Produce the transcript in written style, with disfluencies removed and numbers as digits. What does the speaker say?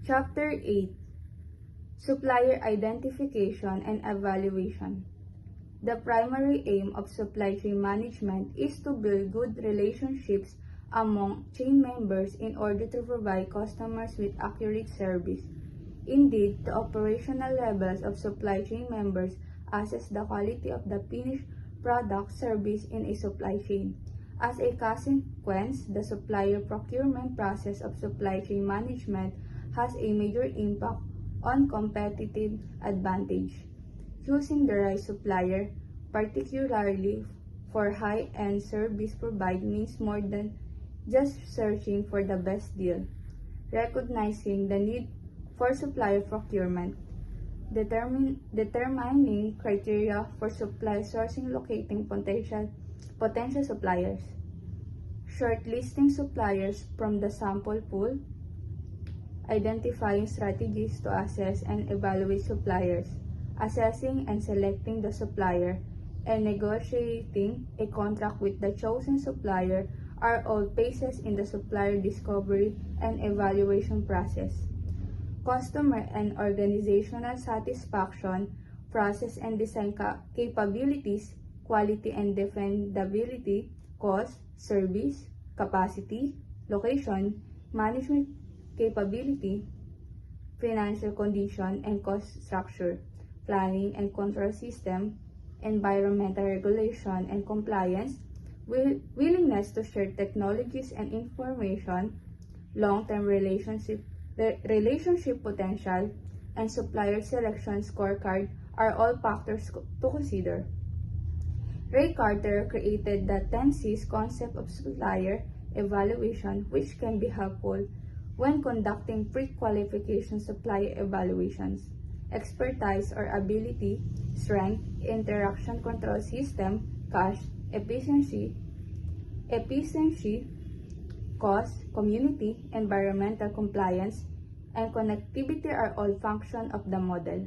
Chapter 8: Supplier Identification and Evaluation. The primary aim of supply chain management is to build good relationships among chain members in order to provide customers with accurate service. Indeed, the operational levels of supply chain members assess the quality of the finished product service in a supply chain. As a consequence, the supplier procurement process of supply chain management has a major impact on competitive advantage. Choosing the right supplier, particularly for high-end service provided, means more than just searching for the best deal. Recognizing the need for supplier procurement, determining criteria for supply sourcing, locating potential suppliers, shortlisting suppliers from the sample pool, identifying strategies to assess and evaluate suppliers, assessing and selecting the supplier, and negotiating a contract with the chosen supplier are all phases in the supplier discovery and evaluation process. Customer and organizational satisfaction, process and design capabilities, quality and defendability, cost, service, capacity, location, management capability, financial condition and cost structure, planning and control system, environmental regulation and compliance, willingness to share technologies and information, long-term relationship potential, and supplier selection scorecard are all factors to consider. Ray Carter created the 10 C's concept of supplier evaluation, which can be helpful when conducting pre-qualification supplier evaluations: expertise or ability, strength, interaction control system, cash, efficiency, cost, community, environmental compliance, and connectivity are all functions of the model.